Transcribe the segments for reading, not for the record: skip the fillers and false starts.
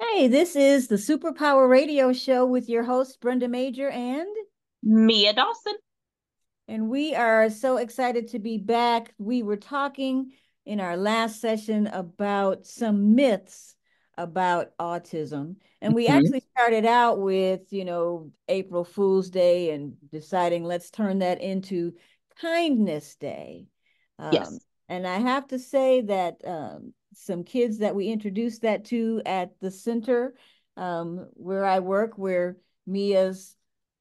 Hey, this is the Superpower Radio Show with your host, Brenda Major, Mia Dawson. and we are so excited to be back. We were talking in our last session about some myths about autism, and we Mhm. actually started out with, April Fool's Day and deciding let's turn that into Kindness Day. Um, Yes. and I have to say that some kids that we introduced that to at the center where I work, where Mia's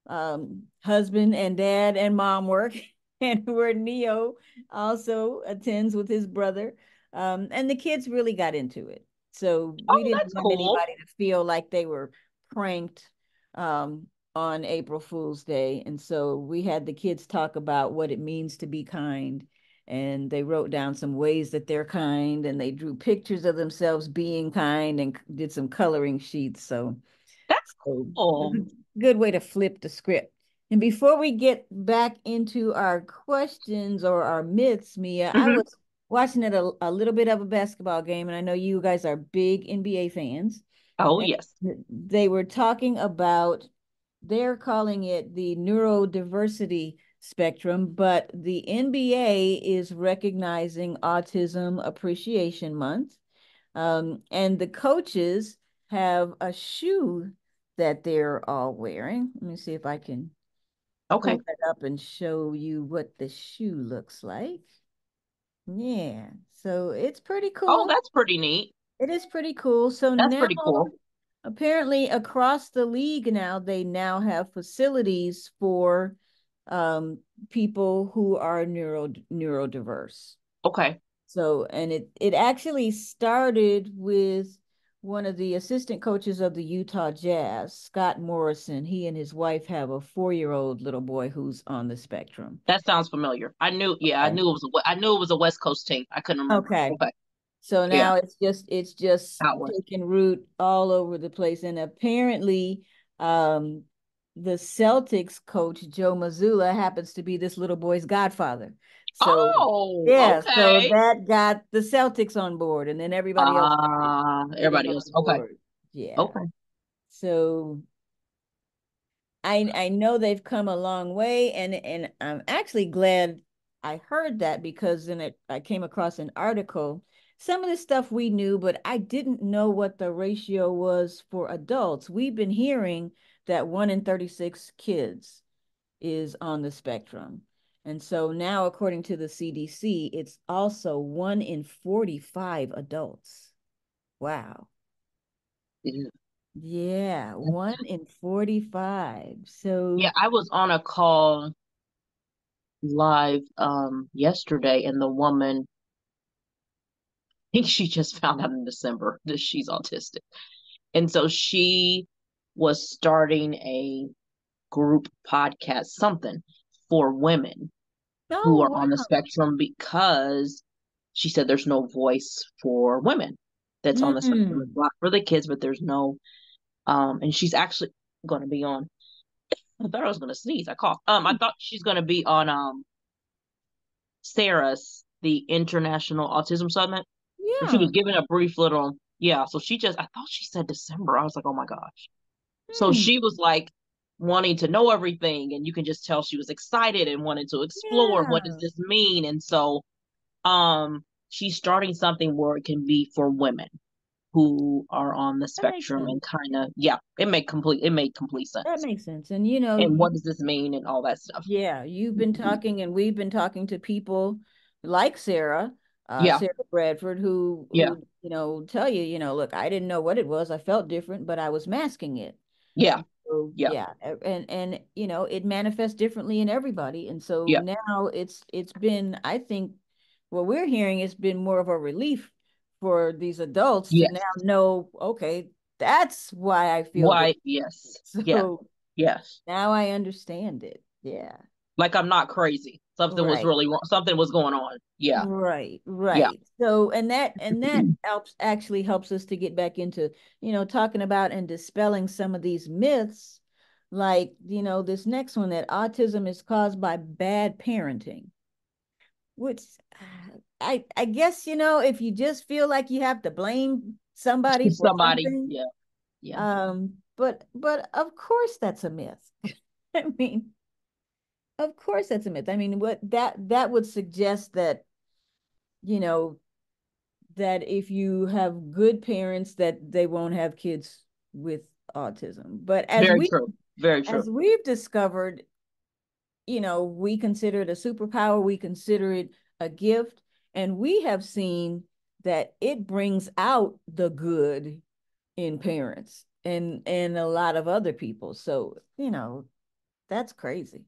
husband and dad and mom work, and where Neo also attends with his brother. And the kids really got into it. So we Oh, didn't that's want cool. anybody to feel like they were pranked um, on April Fool's Day. And so we had the kids talk about what it means to be kind. And they wrote down some ways that they're kind, and they drew pictures of themselves being kind and did some coloring sheets. That's So it's cool. a good way to flip the script. And before we get back into our questions or our myths, Mia, I Hmm. was watching a little bit of a basketball game, and I know you guys are big NBA fans. Oh, And yes. they were talking about, they're calling it the neurodiversity spectrum, but the NBA is recognizing Autism Appreciation Month. And the coaches have a shoe that they're all wearing. Let me see if I can pull Okay. that up and show you what the shoe looks like. Yeah, so it's pretty Oh, cool. that's pretty neat. It is pretty cool. So That's now, pretty cool. apparently, across the league now, they now have facilities for um, people who are neurodiverse. Okay. So, and it actually started with one of the assistant coaches of the Utah Jazz, Scott Morrison. He and his wife have a 4-year-old little boy who's on the spectrum. That sounds familiar. I Okay. knew it was I knew it was a West Coast team. I couldn't remember. Okay. Okay. So Yeah. now it's just That was. taking root all over the place. And apparently, um, the Celtics coach Joe Mazzulla happens to be this little boy's godfather. So Oh, yeah, so okay. that got the Celtics on board, and then everybody else started getting Everybody else. on Okay. board. Yeah. Okay. So I know they've come a long way, and I'm actually glad I heard that, because then I came across an article. Some of the stuff we knew, but I didn't know what the ratio was for adults. We've been hearing that 1 in 36 kids is on the spectrum. And so now, according to the CDC, it's also 1 in 45 adults. Wow. Yeah. Yeah, 1 in 45. Yeah, So, I was on a call live yesterday, and the woman, I think she just found out in December that she's autistic. And so she was starting a group podcast, something for women who oh, are on the wow. spectrum, because she said there's no voice for women that's on the spectrum. It's a Mm. lot for the kids, but there's no, and she's actually going to be on, I thought I was going to sneeze. I coughed. I thought she's going to be on, Sarah's, the International Autism Summit. And she was Yeah. giving a brief little, yeah. So I thought she said December. I was like, oh my gosh. So Hmm. she was like wanting to know everything, and you can just tell she was excited and wanted to explore what does Yeah. this mean. And so she's starting something where it can be for women who are on the That makes spectrum, sense. and kind of, yeah, it made complete That sense. makes sense. And And what does this mean and all that stuff. yeah, you've been talking and we've been talking to people like Sarah, Yeah, Sarah Bradford, who yeah, tell you, look, I didn't know what it was. I felt different, but I was masking it. yeah, And so yeah, yeah, and it manifests differently in everybody. And so yeah, now it's been, I think, what we're hearing has been more of a relief for these adults to now yes. know, okay, that's why I feel this. Why, yes, yeah, So yes. now I understand it. Yeah. Like I'm not crazy. Something was Right. really wrong. Something was going on. Yeah, Right, yeah, right. So, and that helps us to get back into, talking about and dispelling some of these myths, like, this next one, that autism is caused by bad parenting, which I guess, if you just feel like you have to blame somebody for somebody. something, Yeah, Yeah. But of course that's a myth. I mean, of course that's a myth. I mean, what that would suggest that, you know, that if you have good parents that they won't have kids with autism. But Very true. Very true. as we've discovered, we consider it a superpower, we consider it a gift, and we have seen that it brings out the good in parents and a lot of other people. So, that's crazy.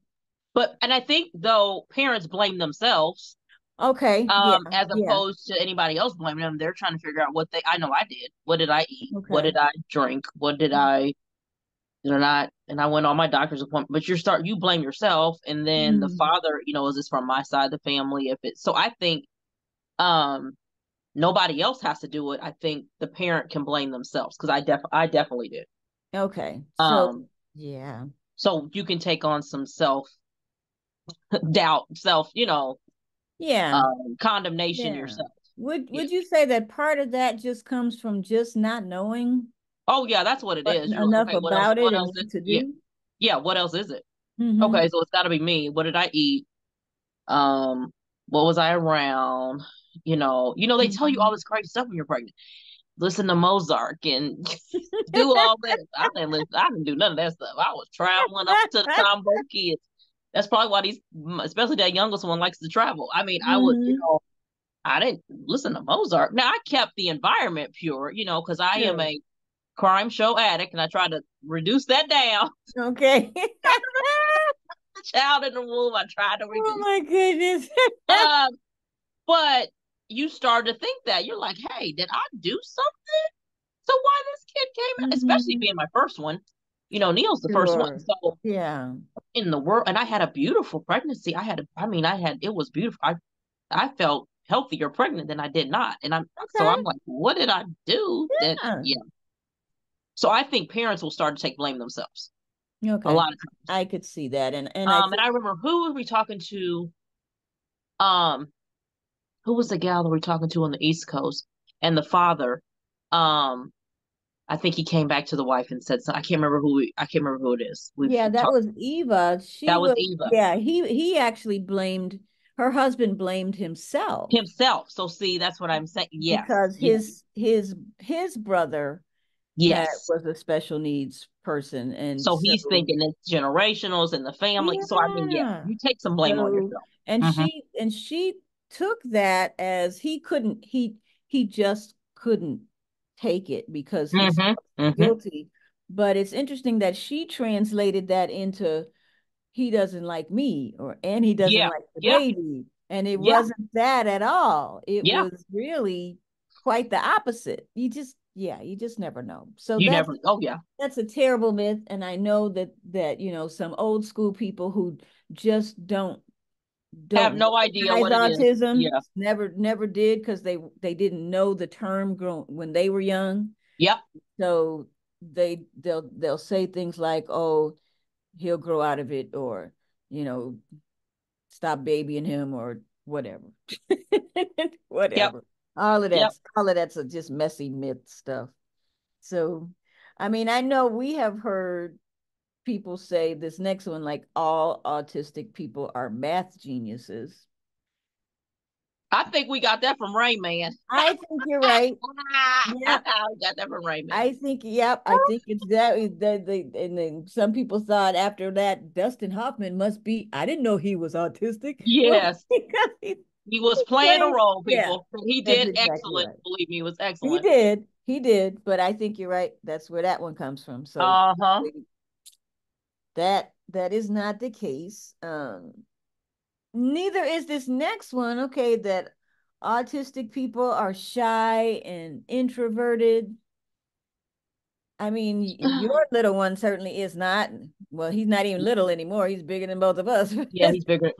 And I think though parents blame themselves, Okay, yeah, as yeah. opposed to anybody else blaming them. They're trying to figure out what I know I did. What did I eat? What Okay. did I drink? What did I not, and I went on my doctor's appointment, but you blame yourself. And then the Mm, father, is this from my side of the family? If it's, so I think, um, nobody else has to do it. I think the parent can blame themselves because I definitely did. okay. So, Um, yeah. so you can take on some self doubt, Yeah. condemnation Yeah. yourself. Yeah. Would you say that part of that just comes from just not knowing Oh yeah, that's what it is. You're like, enough okay, what else? about it What and else? what to Yeah, do? yeah. What else is it? Mm-hmm. Okay, so it's got to be me. What did I eat? Um, what was I around? They tell you all Mm-hmm. this crazy stuff when you're pregnant. Listen to Mozart and do all that. I didn't listen. I didn't do none of that stuff. I was traveling up to the combo kids. That's probably why especially that youngest one, likes to travel. I mean, Mm-hmm. I didn't listen to Mozart. Now I kept the environment pure, because I am Sure. a crime show addict, and I try to reduce that down. Okay. The child in the womb, I tried to Oh reduce. my goodness. Um, but you start to think that you're like, hey, did I do something? So why this kid came out, especially Mm-hmm. being my first one. Neil's the first one. Sure. So Yeah. in the world, and I had a beautiful pregnancy. It was beautiful. I felt healthier pregnant than I did not. I'm Okay. like, what did I do that? Yeah. Yeah. So I think parents will start to take blame themselves a Okay. lot of times. I could see that. And I And think, I remember who were we talking to? Um, who was the gal that we were talking to on the East Coast? And the father, um, I think he came back to the wife and said, so I can't remember who it is. We've yeah, that talked. was Eva. She That was was, Eva yeah, he actually blamed her husband blamed himself himself. So see, that's what I'm saying. Yes, because yes, his brother had yes. was a special needs person. And So he's so thinking it's generationals in the family. So I mean, yeah, yeah. you take some blame on So yourself. and Mm-hmm. she took that as he just couldn't take it because he Mm-hmm. felt Mm-hmm. guilty. But it's interesting that she translated that into he doesn't like me or and he doesn't Yeah. like the Yeah. baby. And it Yeah. wasn't that at all. It Yeah. was really quite the opposite. You just never know. So You never. Oh yeah. that's a terrible myth. And I know that some old school people who just Have don't no idea recognize what it is. autism, Yeah. never did because they didn't know the term when they were young. Yep. So they'll say things like, "Oh, he'll grow out of it," or you know, "Stop babying him," or whatever, Yep. whatever. Yep. All of that's a just messy myth stuff. So, I mean, I know we have heard people say this next one, like all autistic people are math geniuses. I think we got that from Rain Man. I think you're right. Yeah, We got that from Rain Man. I think, yep, I think it's that and then some people thought after that Dustin Hoffman must be, I didn't know he was autistic. Well, Yes. because He was he playing a played, role, yeah, people. He that's did exactly excellent. right. Believe me, he was excellent. He did, but I think you're right. That's where that one comes from. So Uh-huh. that is not the case. Neither is this next one. Okay, that autistic people are shy and introverted. I mean, your little one certainly is not. Well, he's not even little anymore. He's bigger than both of us. Yeah, he's bigger.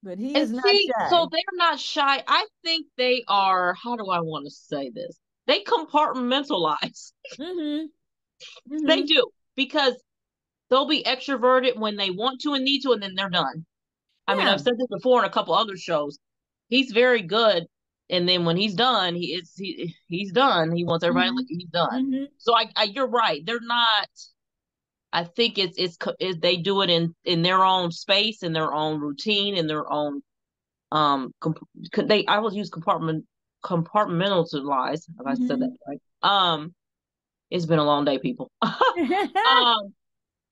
But he And is not see, so shy. they're not shy. I think they are, how do I want to say this? They compartmentalize. Mm-hmm. They Mm-hmm. do, because they'll be extroverted when they want to and need to, and then they're done. I mean, Yeah. I've said this before in a couple other shows. He's very good. and then when he's done, he's done. He wants everybody Mm-hmm. he's done. Mm-hmm. So you're right. They're not. I think they do it in their own space, in their own routine, in their own they I will use compartmentalize. If I said that Mm-hmm. right. It's been a long day, people.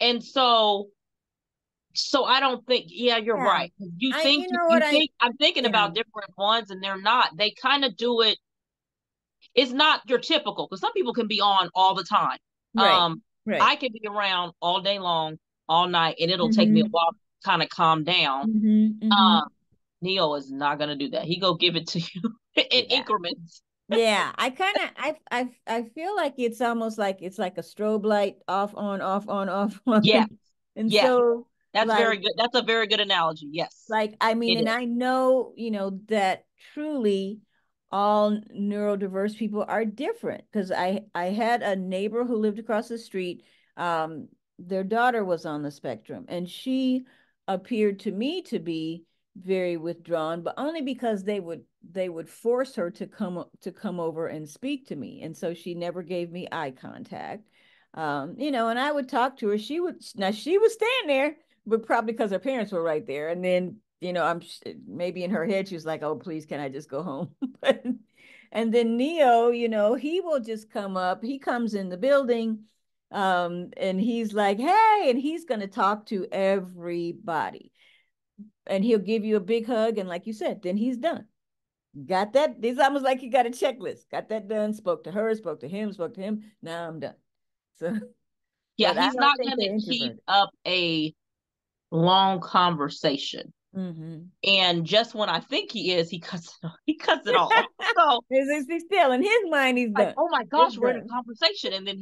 And so I don't think, yeah, you're Yeah. right. You I think you know what you I think I'm thinking yeah. about different ones, and they're not. They kind of do it. It's not your typical, because some people can be on all the time. Right. Um, Right. I can be around all day long, all night, and it'll take me a Mm-hmm. while to kind of calm down. Mm-hmm. Mm-hmm. Um, Neo is not gonna do that. He go give it to you in Yeah. increments. Yeah, I kind of I feel like it's almost like it's like a strobe light off on off on off on Yeah, and yeah, so that's like very good. That's a very good analogy. Yes, I mean, it and is. I know, that truly all neurodiverse people are different because I had a neighbor who lived across the street. Their daughter was on the spectrum, and she appeared to me to be very withdrawn, but only because they would force her to come over and speak to me, and so she never gave me eye contact. And I would talk to her. She would stand there, but probably because her parents were right there. And then, maybe in her head, she was like, oh, please, can I just go home? But, and then Neo, he will just come up. He comes in the building, and he's like, hey, and he's going to talk to everybody. And he'll give you a big hug. And like you said, then he's done. Got that? It's almost like he got a checklist. Got that done. Spoke to her, spoke to him, spoke to him. Now I'm done. So, Yeah, but I he's don't not think gonna they're keep introverted. up a long conversation. Mm-hmm. And just when I think he is, he cuts it off. So He's still in his mind, he's like, done. oh my It's gosh, we're in a done. conversation, and then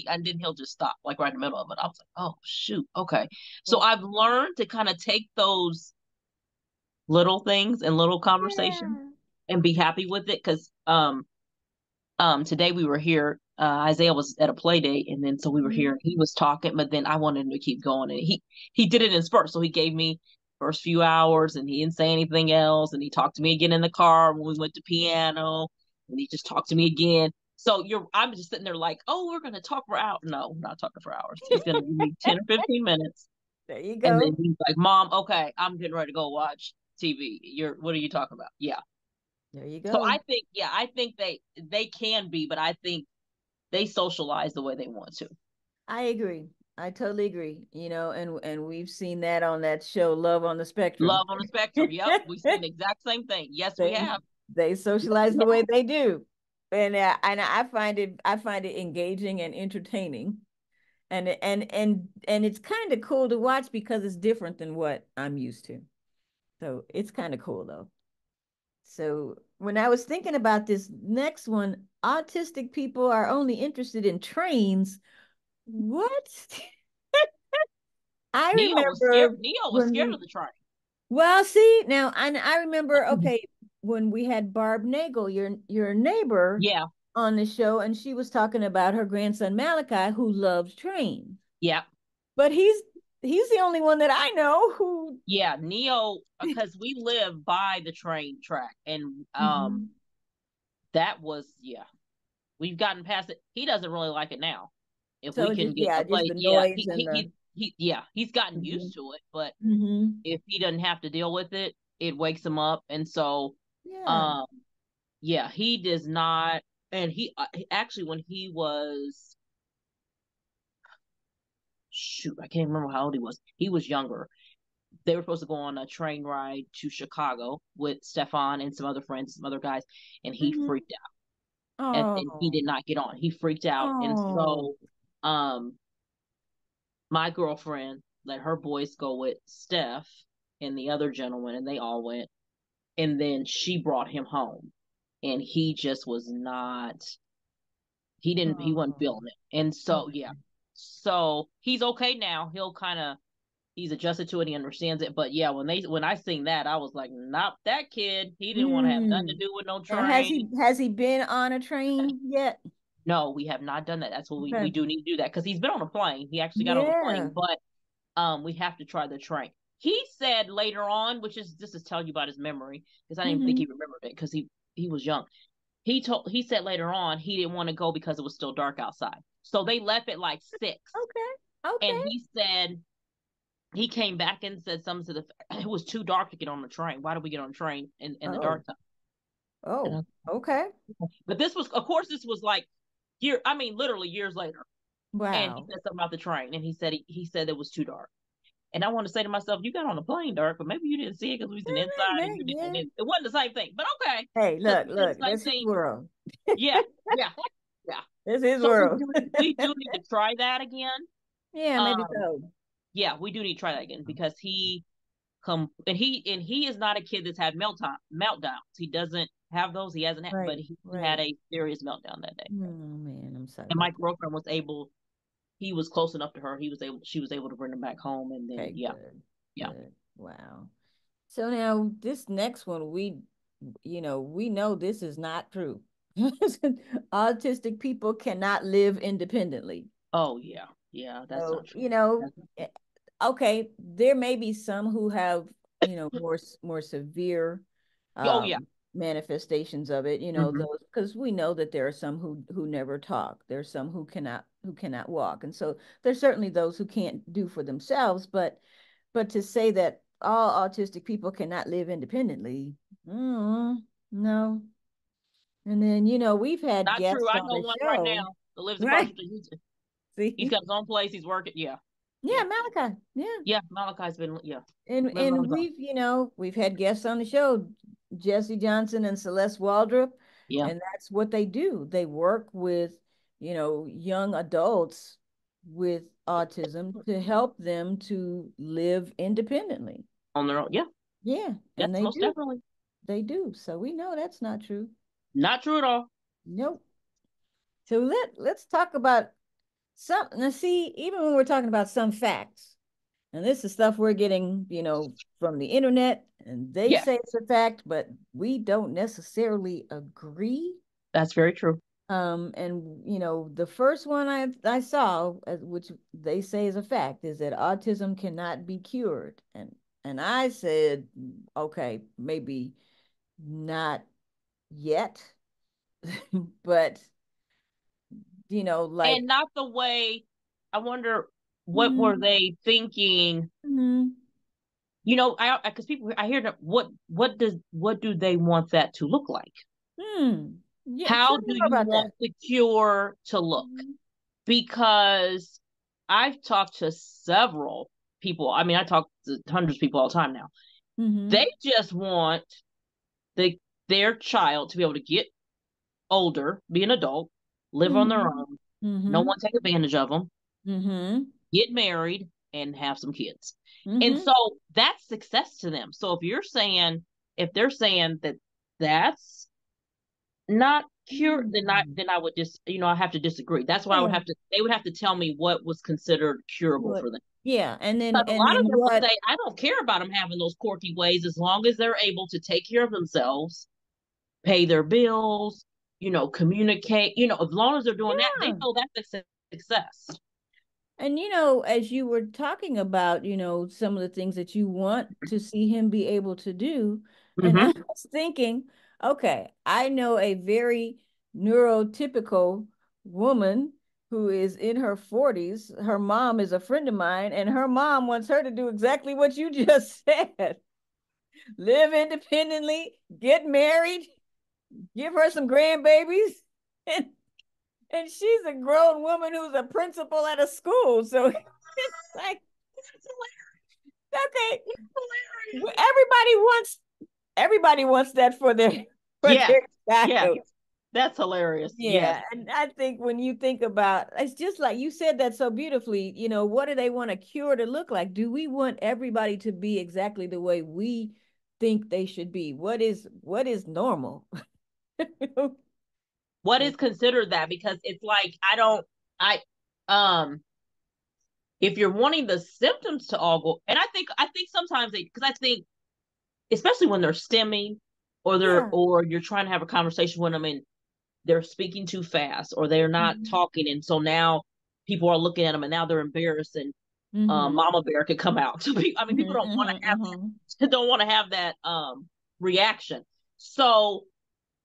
and then he'll just stop like right in the middle of it. I was like, oh shoot, okay. So Yeah. I've learned to kind of take those little things and little conversations Yeah. and be happy with it, because today we were here. Isaiah was at a play date, and then so we were here. Mhm. And he was talking, but then I wanted him to keep going, and he did it in spurts. So he gave me first few hours, and he didn't say anything else. And he talked to me again in the car when we went to piano, and he just talked to me again. So I'm just sitting there like, oh, we're gonna talk for hours. No, we're not talking for hours. He's gonna give me 10 or 15 minutes, There you and then go. he's like, Mom, okay, I'm getting ready to go watch TV. What are you talking about? Yeah. There you So go. I think they can be, but I think they socialize the way they want to. I agree. I totally agree. And we've seen that on that show, Love on the Spectrum. Love on the spectrum. Yep, we've seen the exact same thing. Yes, we They have. they Yes, socialize we the way have. they do. And I find it engaging and entertaining. And it's kind of cool to watch because it's different than what I'm used to. So it's kind of cool though. So when I was thinking about this next one, autistic people are only interested in trains. What? I remember Neo was when scared of we, the train. well, see, now I remember, okay, when we had Barb Nagel, your neighbor Yeah, on the show, and she was talking about her grandson Malachi who loves trains. yeah, But he's the only one that I know who yeah. Neo, because we live by the train track, and Mhm. that was, yeah. We've gotten past it. He doesn't really like it now. If we So can just get yeah, a just place, the yeah, noise and the yeah, he's gotten Mhm. used to it. But Mhm. if he doesn't have to deal with it, it wakes him up, and so Yeah. um yeah, he does not. And actually, when he was, shoot, I can't remember how old he was. He was younger. They were supposed to go on a train ride to Chicago with Stefan and some other friends, some other guys, and he Mhm. freaked out. And he Oh. did not get on. He freaked out, and Oh. so um my girlfriend let her boys go with Steph and the other gentleman, and they all went. And then she brought him home, and he just was not. He wasn't Oh. feeling it, and so yeah, Okay. so he's okay now. He's adjusted to it. He understands it. But yeah, when I seen that, I was like, not that kid. He didn't want to have nothing to Hmm. do with no Now, has he train. has he been on a train yet? No, we have not done that. That's what we Okay. do need to do that, because he's been on a plane. He actually got on the Yeah. plane, but we have to try the train. He said later on, which is this is telling you about his memory, because I didn't even think he Hmm. remembered it, because he he was young. He said later on he didn't want to go because it was still dark outside. So they left at like 6. Okay. And Okay. he said he came back and said something to the it was too dark to get on the train. Why did we get on the train in the Oh. dark time? And Oh. Okay. but this was, of course, this was like I mean, literally years later. And he Wow. said something about the train, and he said it was too dark. And I want to say to myself, you got on the plane dark, but maybe you didn't see it because we was in the inside and you didn't. Yeah. It wasn't the same thing, but okay, Hey, because look, we did look, the same that's his thing. world. Yeah, yeah, yeah. That's his So world. we do need to try that again. Yeah, maybe Um, so. yeah, we do need to try that again because he is not a kid that's had meltdowns. He doesn't have those. He hasn't had, but Right, he had right. a serious meltdown that day. Oh man, I'm sorry And my about that. girlfriend was able. He was close enough to her. She was able to bring him back home, and then Okay, yeah, good. yeah. Good. Wow. So now this next one, we know this is not true. Autistic people cannot live independently. Oh yeah, yeah. That's So, not true. That's not true. okay, there may be some who have, more severe Oh yeah. manifestations of it, Hmm. those because we know that there are some who never talk. There's some who cannot walk. And so there's certainly those who can't do for themselves, but to say that all autistic people cannot live independently, no. And then, we've had Not true. guests I on know the one right show, now that lives across right? the street. He's See? got his own place. He's working. Yeah, Yeah, yeah, Malachi. Yeah. yeah. Malachi's been And living on and his own. we've had guests on the show, Jesse Johnson and Celeste Waldrop, Yeah, and that's what they do. They work with, young adults with autism to help them to live independently. on their own. Yeah, Yeah, and that's they most do. definitely They do. So we know that's not true. not true at all. Nope. So let's talk about some. Now, see, even when we're talking about some facts, and this is stuff we're getting, from the internet, and they Yes, say it's a fact, but we don't necessarily agree. that's very true. And the first one I saw, which they say is a fact, is that autism cannot be cured. And I said, okay, maybe not yet, but like, And not the way. I wonder what were mm, they thinking. mm, I because people I hear that what do they want that to look like? yeah, How tell do me more you about that. want the cure to look? Mm-hmm. Because I've talked to several people. I mean, I talk to hundreds of people all the time now. Mm-hmm. They just want the their child to be able to get older, be an adult, live on their Mm-hmm. own, no Mm-hmm. one take advantage of them, Mm-hmm. get married, and have some kids. And Mm-hmm. so that's success to them. So if they're saying that that's not cured, Mm-hmm. then I would just I have to disagree. That's why Yeah. they would have to tell me what was considered curable What? for them. Yeah, and then Because a and lot then of them would what? say, I don't care about them having those quirky ways as long as they're able to take care of themselves, pay their bills, communicate, as long as they're doing that, they Yeah. know that's a success. And as you were talking about, some of the things that you want to see him be able to do, and I Hmm. was thinking, okay, I know a very neurotypical woman who is in her 40s. Her mom is a friend of mine, and her mom wants her to do exactly what you just said. Live independently, get married, give her some grandbabies, and she's a grown woman who's a principal at a school. So it's like, okay, everybody wants that for their Yes, yes, child. that's hilarious. Yes. Yeah, and I think when you think about, it's just like you said that so beautifully, what do they want a cure to look like? Do we want everybody to be exactly the way we think they should be? What is normal? What is considered that? Because it's like I um if you're wanting the symptoms to all go, and I think sometimes because I think especially when they're stimming Yeah. or you're trying to have a conversation with them and they're speaking too fast or they're not Mm-hmm. talking, and so now people are looking at them and now they're embarrassed, and Mm-hmm. mama bear could come out. So I mean, people Mm-hmm. don't want to Mm-hmm. have that don't want to have that reaction. So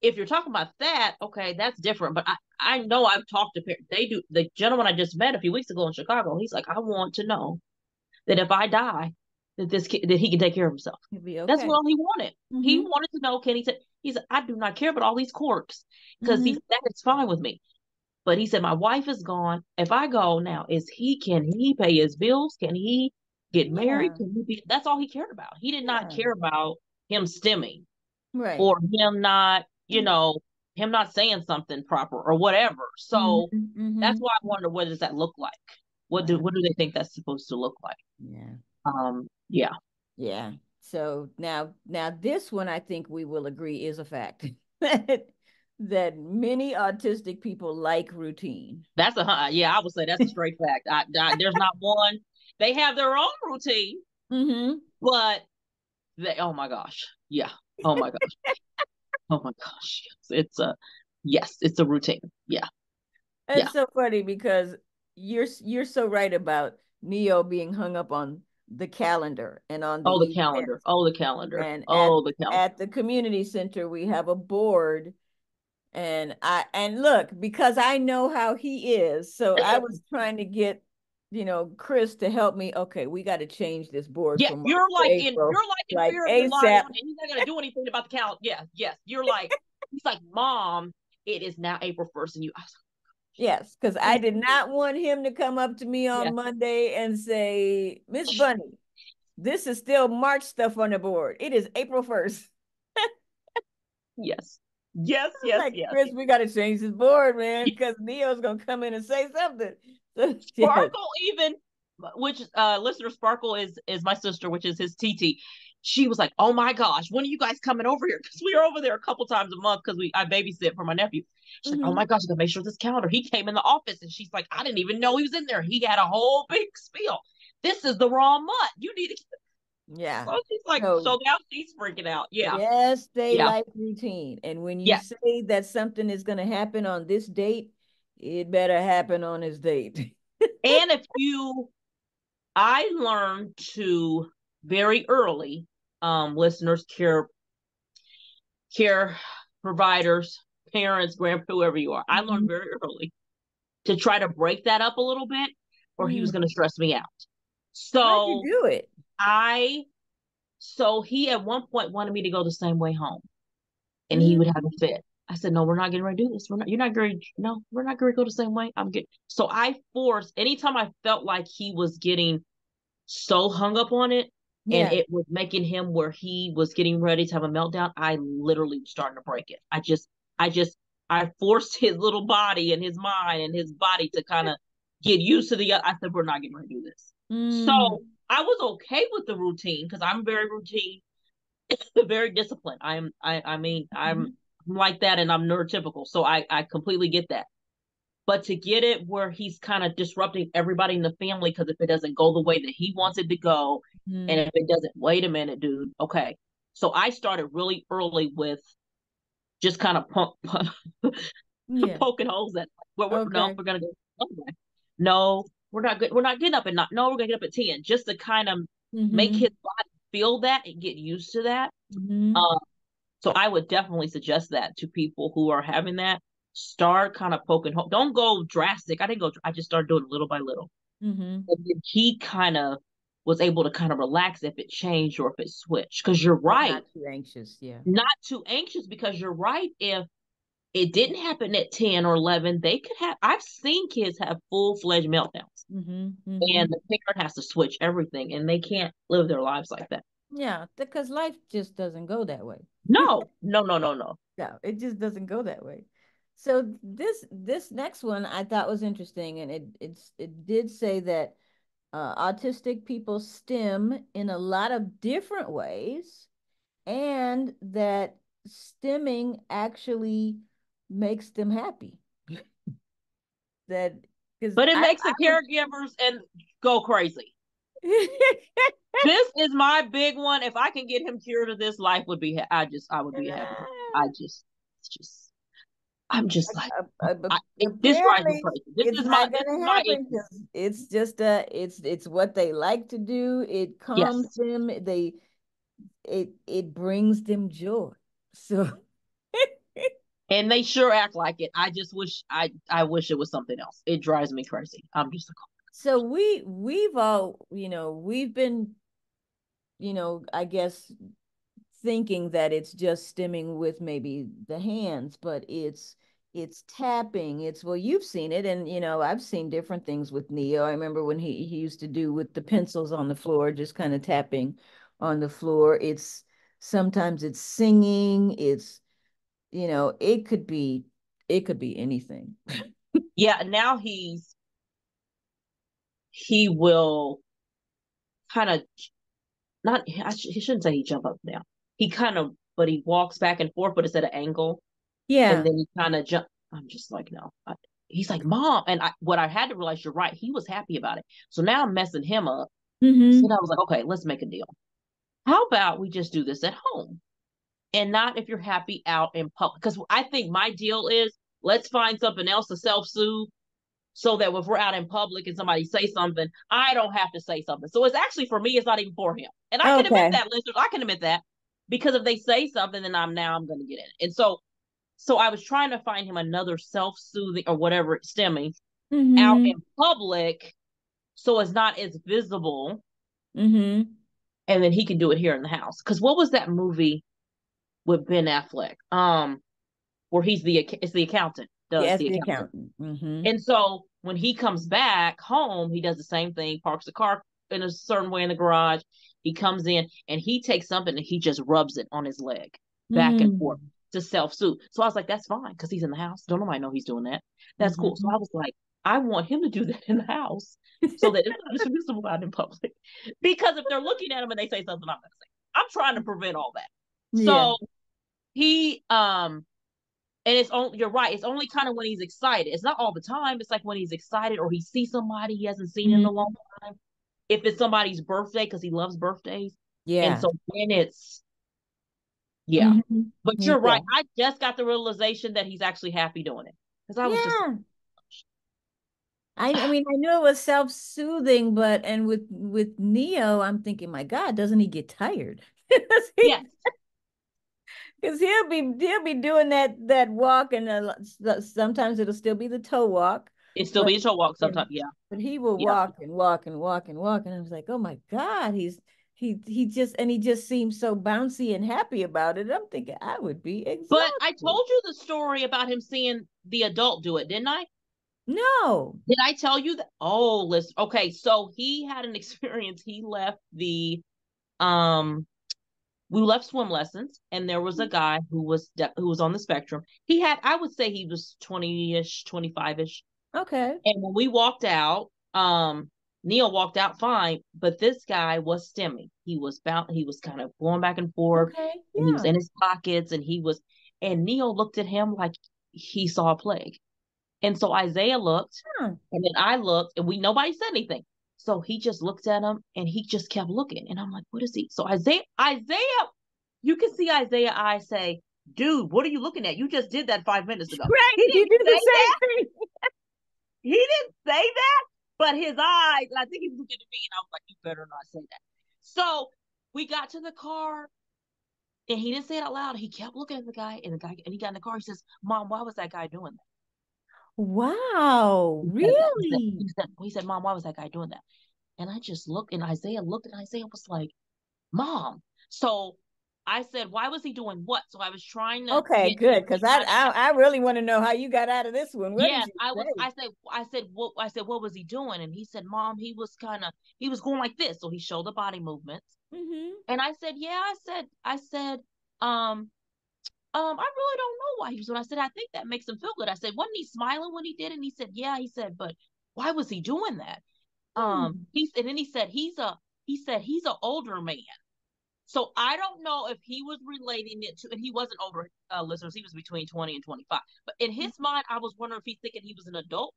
if you're talking about that, okay, that's different. But I know I've talked to parents. They do. The gentleman I just met a few weeks ago in Chicago, he's like, I want to know that if I die, that this kid, that he can take care of himself. It'll be That's okay. what he wanted. He Mm-hmm. wanted to know, can he take? He said, I do not care about all these quirks because Mm-hmm. that is fine with me. But he said, my wife is gone. If I go now, can he pay his bills? Can he get married? Yeah. Can he be? That's all he cared about. He did not Yeah. care about him stimming Right. or him not, him not saying something proper or whatever. So Mm-hmm. that's Mm-hmm. why I wonder, what does that look like? Wow. What do they think that's supposed to look like? Yeah. Yeah. Yeah. So now this one I think we will agree is a fact that that many autistic people like routine. That's yeah, I would say that's a straight fact. There's not one. They have their own routine, Mm-hmm. but oh my gosh. Yeah. Oh my gosh. Oh my gosh. Yes, it's a routine. Yeah. Yeah. It's so funny because you're so right about Neo being hung up on the calendar and on Oh, the the calendar. events. Oh, the calendar. And Oh, the calendar. at the community center we have a board and look, because I know how he is, so I was trying to get, Chris to help me. Okay, we got to change this board Yeah, from March to you're April, like in like fear of your life, ASAP. and he's not gonna do anything about the calendar. Yeah, yes. You're like, he's like, Mom, it is now April 1st, and I was Yes, because I like, did not want him to come up to me yeah, on Monday and say, Miss Bunny, this is still March stuff on the board. It is April 1st. yes, yes, I'm yes, like, yes. Chris, we got to change this board, man, because Neo's going to come in and say something. So, yes. Sparkle even, which listener Sparkle is my sister, which is his TT. She was like, "Oh my gosh, when are you guys coming over here?" Because we are over there a couple times a month because I babysit for my nephew. She's like, "Oh Mm-hmm. my gosh, you gotta make sure this calendar." He came in the office and she's like, "I didn't even know he was in there." He had a whole big spiel. This is the wrong month. You need to. Yeah. So she's like, So, so now she's freaking out. Yeah, yes, they yeah, like routine. And when you yes. say that something is going to happen on this date, it better happen on this date. And I learned to very early, listeners, care providers, parents, grandparents, whoever you are. I learned Mhm. very early to try to break that up a little bit, or he was Mm. going to stress me out. How'd you So do it? I, so he at one point wanted me to go the same way home, and he Mm. would have a fit. I said, no, we're not getting ready to do this. You're not going to, no, we're not going to go the same way. I'm getting, so I forced, anytime I felt like he was getting so hung up on it and Yeah. it was making him where he was getting ready to have a meltdown, I literally was starting to break it. I just, I forced his little body and his mind and his body to kind of get used to I said, we're not getting ready to do this. So Mm. I was okay with the routine because I'm very routine, very disciplined. I mean, I'm Mhm. like that and I'm neurotypical. So I completely get that. But to get it where he's kind of disrupting everybody in the family because if it doesn't go the way that he wants it to go, and Mhm. if it doesn't, wait a minute, dude. Okay. So I started really early with just kind of Yeah. poking holes at no, Okay. we're gonna go another. No, we're not good. We're not getting up at not. No, we're gonna get up at 10, just to kind of make his Mm-hmm. body feel that and get used to that. Mm-hmm. Um, so I would definitely suggest that to people who are having that. Start kind of poking holes. Don't go drastic. I didn't go. I just started doing it little by little. Mm-hmm. And then he kind of was able to kind of relax if it changed or if it switched. Because you're And right, not too anxious. Yeah. not too anxious. Because you're right. If it didn't happen at 10 or 11, they could have. I've seen kids have full fledged meltdowns, Mm-hmm. Mm-hmm. and the parent has to switch everything, and they can't live their lives like that. Yeah, because life just doesn't go that way. No, no, no, no, no. No, it just doesn't go that way. So this next one I thought was interesting, and it did say that autistic people stim in a lot of different ways, and that stimming actually makes them happy. That because But it I makes the would. caregivers and go crazy. This is my big one. If I can get him cured of this, life would be. I would be happy. I just, it's just, I'm just like, this drives me Apparently crazy. it's not This going is to my happen issue. because it's just it's what they like to do. It calms Yes, them. It brings them joy. So And they sure act like it. I just wish I wish it was something else. It drives me crazy. I'm just like, So we've all, we've been, I guess thinking that it's just stimming with maybe the hands, but it's tapping. It's well, you've seen it, and I've seen different things with Neo. I remember when he used to do with the pencils on the floor, just kind of tapping on the floor. It's sometimes it's singing, it's it could be anything. yeah, now he will kind of not he shouldn't say he jump up and down. He kind of but he walks back and forth, but it's at an angle, and Yeah. then he kind of jump. I'm just like, no. He's like, Mom, and what I had to realize, you're right. He was happy about it. So now I'm messing him up. So Mm-hmm. I was like, okay, let's make a deal. How about we just do this at home and not if you're happy out in public? Because I think my deal is let's find something else to self soothe so that if we're out in public and somebody say something, I don't have to say something. So it's actually for me, it's not even for him. And I can admit Okay. that, listeners. I can admit that because if they say something, then I'm going to get in it. And so I was trying to find him another self soothing or whatever stemming out Mm-hmm. in public so it's not as visible, Mm-hmm. and then he can do it here in the house. Because what was that movie with Ben Affleck? Where it's the accountant does Yes, the the accountant. accountant. Mm-hmm. And so when he comes back home, he does the same thing, parks the car in a certain way in the garage. He comes in and he takes something and he just rubs it on his leg back and forth Mm. to self soothe. So I was like, that's fine because he's in the house. Don't nobody know he's doing that. That's cool. So Mm-hmm. I was like, I want him to do that in the house so that it's not as visible out in public. Because if they're looking at him and they say something, I'm going to say, I'm trying to prevent all that. Yeah. So he and it's only you're right. It's only kind of when he's excited. It's not all the time. It's like when he's excited or he sees somebody he hasn't seen in a Mm-hmm. long time. If it's somebody's birthday, because he loves birthdays, and Yeah. so then it's yeah. Mm-hmm. But you're right. Yeah. I just got the realization that he's actually happy doing it because I was just Yeah. I mean, I knew it was self-soothing, but and with Neo, I'm thinking, my God, doesn't he get tired? Because yes. he'll be doing that walk, and sometimes it'll still be the toe walk, It still but be a show walk sometimes. and Yeah, but he will yeah. walk and walk and walk and walk, and I was like, oh my God, he just seems so bouncy and happy about it. I'm thinking I would be But I exhausted. told you the story about him seeing the adult do it, didn't I? No. Did I tell you that? Oh, listen. Okay, so he had an experience. He left the um we left swim lessons and there was a guy who was on the spectrum. He had I would say he was 20ish, 25ish. Okay. And when we walked out, Neil walked out fine, but this guy was stimming. He was kind of going back and forth Okay. and he was Yeah. in his pockets and Neil looked at him like he saw a plague. And so Isaiah looked, Huh. and then I looked, and nobody said anything. So he just looked at him, and he just kept looking, and I'm like, "What is he?" So Isaiah, you can see Isaiah eyes say, "Dude, what are you looking at? You just did that 5 minutes ago." Right. He You didn't do the say same that. thing. He didn't say that, but his eyes, and I think he was looking at me, and I was like, "You better not say that." So we got to the car, and he didn't say it out loud. He kept looking at the guy, and he got in the car. He says, "Mom, why was that guy doing that?" Wow. He said that. Really? He said, Mom, why was that guy doing that? And I just looked, and Isaiah looked, and Isaiah was like, Mom. So I said, why was he doing what? So I was trying to Okay, get him good. to Because I, kind of, I I really want to know how you got out of this one. What did yes, you say? what was he doing? And he said, Mom, he was going like this. So he showed the body movements. Mm-hmm. And I said, yeah, I said, um, I really don't know why he was doing. I said, I think that makes him feel good. I said, wasn't he smiling when he did it? And he said, yeah. He said, but why was he doing that? Hmm. And then he said he's an older man. So I don't know if he was relating it to, and he wasn't older, listeners. He was between 20 and 25. But in his mind, I was wondering if he's thinking he was an adult,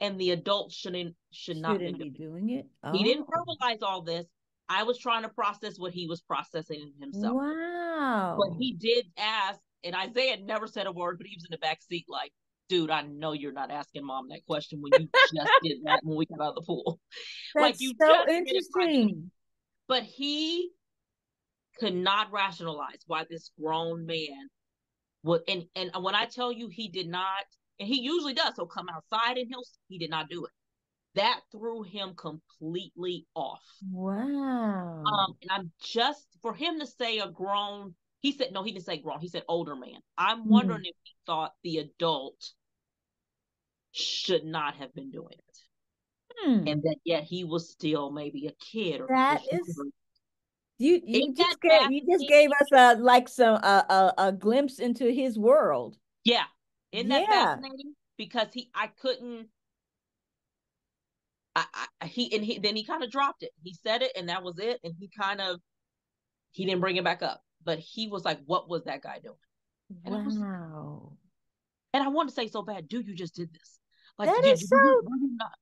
and the adult should not be Shouldn't doing be it. doing it. He didn't Oh, verbalize all this. I was trying to process what he was processing himself. But wow. he did ask, and Isaiah never said a word, but he was in the back seat like, dude, I know you're not asking mom that question when you just did that when we got out of the pool. Like That's you so just did it 5 minutes. interesting. But he could not rationalize why this grown man And when I tell you he did not, and he usually does, he'll come outside and he did not do it. That threw him completely off. Wow. And I'm just for him to say a grown, he said no, he didn't say grown, he said older man. I'm Hmm. wondering if he thought the adult should not have been doing it. And Hmm. that yet he was still maybe a kid or he That was is younger. you Ain't that just gave fascinating? us like some a glimpse into his world. Yeah. Isn't that Yeah. fascinating? Because I couldn't he then he kind of dropped it. He said it and that was it. And he didn't bring it back up. But he was like, what was that guy doing? And I was Wow. and I want to say so bad, dude, you just did this. Like, That did is you so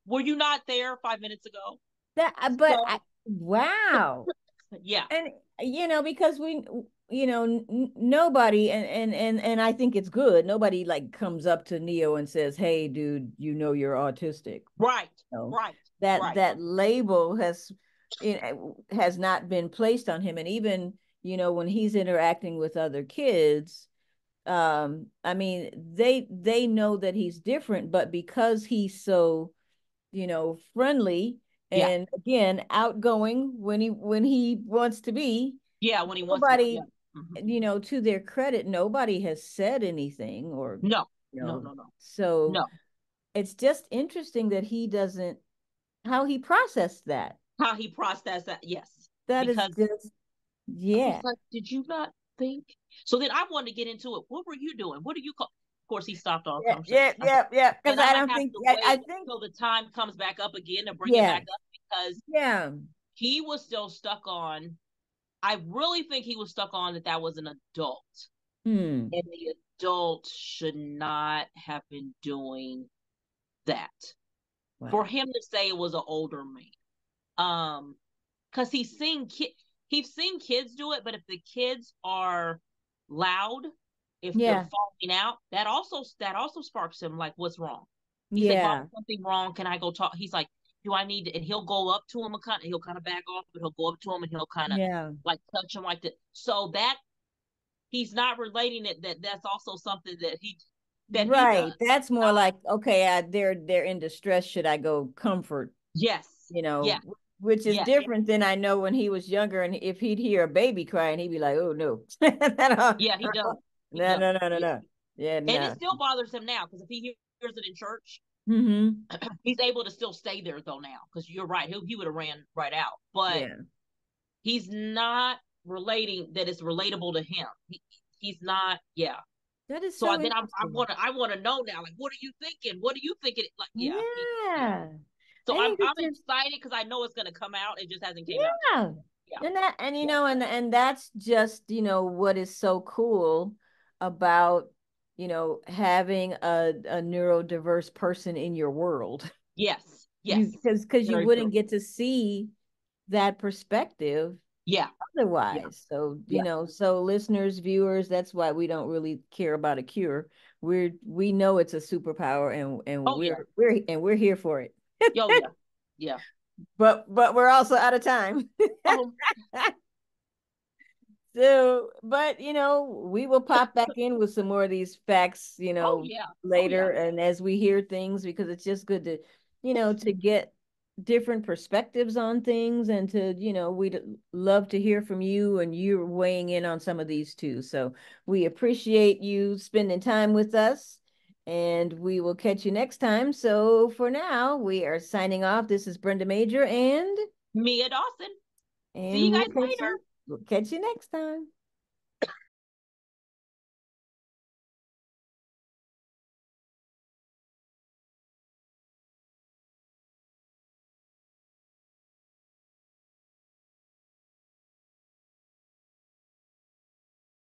were you not there 5 minutes ago? that but So I wow. yeah, And because we nobody and I think it's good. Nobody like comes up to Neo and says, "Hey dude, you're autistic." right, No. right, That right. that label has not been placed on him, and even when he's interacting with other kids, I mean they know that he's different, but because he's so friendly Yeah, and again outgoing when he wants to be, yeah. When he wants to, yeah. nobody, Mhm. to their credit, nobody has said anything or No, you no, know no, no, so no. it's just interesting that he doesn't how he processed that. How he processed that, yes, That is because just I was yeah. like, did you not think? So then I wanted to get into it. What were you doing? What do you call? Of course, he stopped all Yeah, conversation. yeah, I said, yeah, yeah. Because and I I'm gonna don't have think to I wait think until the time comes back up again to bring it yeah, back up because yeah. he was still stuck on. I really think he was stuck on that was an adult, Hmm. and the adult should not have been doing that. For Wow. him to say it was an older man, um, because he's seen kids do it, but if the kids are loud, if they're Yeah, falling out, that also sparks him like, what's wrong? He said, "Mom, yeah, something wrong. Can I go talk?" He's like, "Do I need to?" And he'll go up to him and he'll kind of back off, but he'll go up to him and he'll kind of yeah. like touch him like that. So that he's not relating it that's also something that he Right. does. That's more Um, like, okay, they're in distress. Should I go comfort? yes, You yeah, know, which is yeah, different than I know when he was younger, and if he'd hear a baby crying, he'd be like, "Oh no, no, yeah, he does, he no, does, no, no, no, yeah. no. Yeah, And it no." still bothers him now because if he hears it in church, Mm-hmm. he's able to still stay there though now. Because you're right, he would have ran right out, but Yeah, he's not relating that it's relatable to him. He's not, yeah. that is So so then interesting. I want to know now, like, what are you thinking? What are you thinking? Like, yeah, yeah. Yeah, So I think I'm it's just excited because I know it's gonna come out. It just hasn't came out yet. yeah, Yeah, and that yeah, and that's just what is so cool about having a neurodiverse person in your world. yes, You yes. because you Very true. wouldn't get to see that perspective Yeah, yeah, otherwise. So, yeah. so listeners, viewers, that's why we don't really care about a cure. We know it's a superpower and Oh yeah. we're here for it. Yo yeah. Yeah. But we're also out of time. Oh So, but we will pop back in with some more of these facts, oh yeah. Oh later yeah. and as we hear things because it's just good to, to get different perspectives on things and to, we'd love to hear from you and you're weighing in on some of these too. So, we appreciate you spending time with us and we will catch you next time. So, for now, we are signing off. This is Brenda Major Mia Dawson. See and you guys later. we'll catch you next time.